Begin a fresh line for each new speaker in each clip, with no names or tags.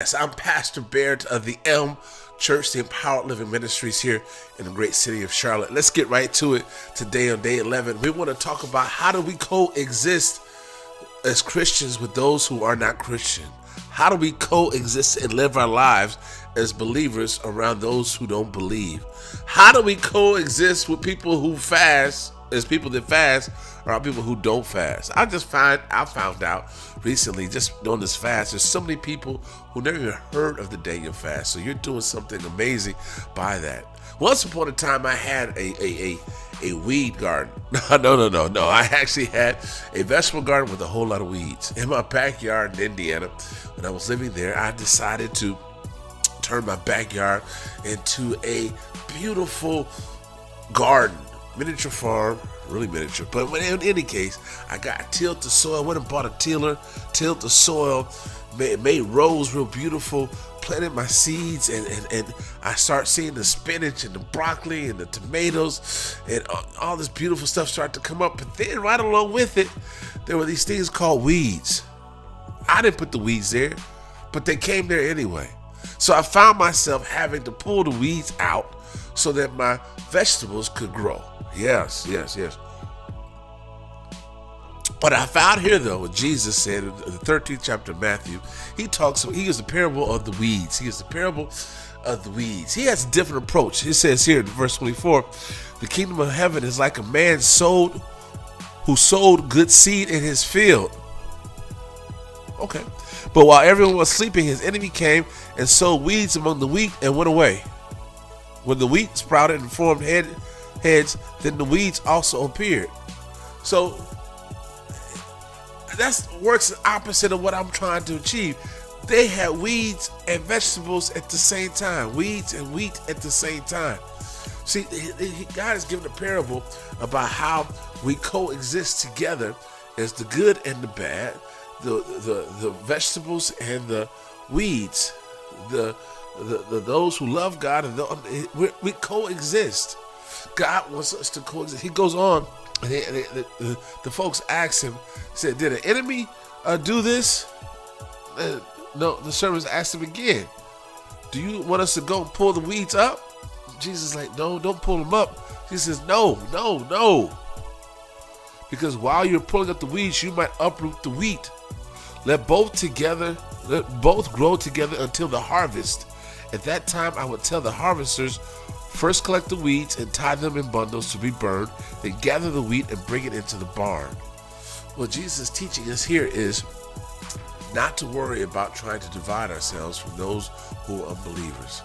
Yes, I'm Pastor Barrett of the Elm Church, the Empowered Living Ministries here in the great city of Charlotte. Let's get right to it today on day 11. We want to talk about how do we coexist as Christians with those who are not Christian. How do we coexist and live our lives as believers around those who don't believe? How do we coexist with people who fast as people that fast around people who don't fast? I found out recently, just doing this fast, there's so many people who never even heard of the Daniel fast. So you're doing something amazing by that. Once upon a time, I had a weed garden. No. I actually had a vegetable garden with a whole lot of weeds. In my backyard in Indiana, when I was living there, I decided to turn my backyard into a beautiful garden, miniature farm, really miniature. But in any case, I tilled the soil, went and bought a tiller, tilled the soil, made rows real beautiful, planted my seeds, and I start seeing the spinach and the broccoli and the tomatoes and all this beautiful stuff start to come up. But then right along with it, there were these things called weeds. I didn't put the weeds there, but they came there anyway. So I found myself having to pull the weeds out so that my vegetables could grow. Yes. But I found here, though, what Jesus said in the 13th chapter of Matthew, he gives the parable of the weeds. He gives the parable of the weeds. He has a different approach. He says here in verse 24, the kingdom of heaven is like a man who sowed good seed in his field. Okay. But while everyone was sleeping, his enemy came and sowed weeds among the wheat and went away. When the wheat sprouted and formed heads, then the weeds also appeared. So that works the opposite of what I'm trying to achieve. They had weeds and vegetables at the same time, weeds and wheat at the same time. See, God has given a parable about how we coexist together as the good and the bad, the vegetables and the weeds, the those who love God, and we coexist. God wants us to coexist. He goes on, and the folks asked him, said, "Did an enemy do this?" No, the servants asked him again, "Do you want us to go and pull the weeds up?" Jesus is like, "No, don't pull them up." He says, No. Because while you're pulling up the weeds, you might uproot the wheat. Let both grow together until the harvest. At that time, I would tell the harvesters, first collect the weeds and tie them in bundles to be burned, then gather the wheat and bring it into the barn. What Jesus is teaching us here is not to worry about trying to divide ourselves from those who are unbelievers.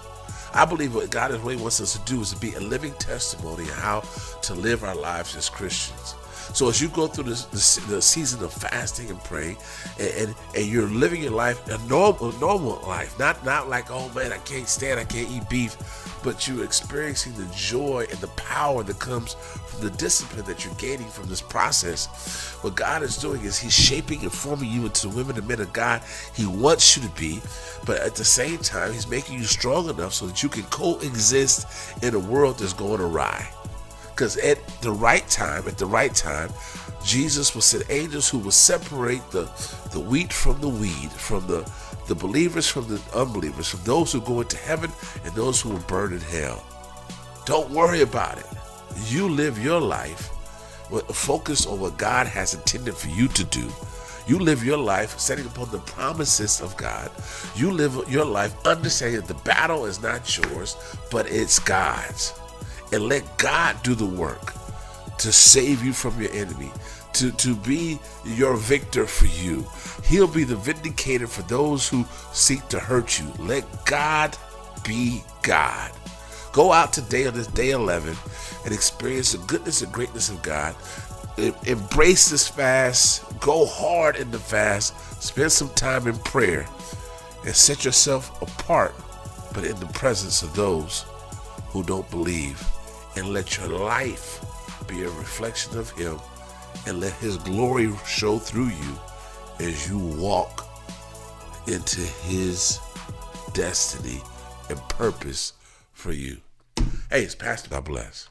I believe what God really wants us to do is to be a living testimony of how to live our lives as Christians. So as you go through the season of fasting and praying, and you're living your life a normal life, not like, oh man, I can't eat beef, but you're experiencing the joy and the power that comes from the discipline that you're gaining from this process. What God is doing is He's shaping and forming you into the women and men of God He wants you to be, but at the same time, He's making you strong enough so that you can coexist in a world that's going awry. Because at the right time, Jesus will send angels who will separate the wheat from the weed, from the believers from the unbelievers, from those who go into heaven and those who will burn in hell. Don't worry about it. You live your life with a focus on what God has intended for you to do. You live your life setting upon the promises of God. You live your life understanding that the battle is not yours, but it's God's. And let God do the work to save you from your enemy, to be your victor for you. He'll be the vindicator for those who seek to hurt you. Let God be God. Go out today on this day 11 and experience the goodness and greatness of God. Embrace this fast. Go hard in the fast. Spend some time in prayer and set yourself apart, but in the presence of those who don't believe. And let your life be a reflection of Him, and let His glory show through you as you walk into His destiny and purpose for you. Hey, it's Pastor. God bless.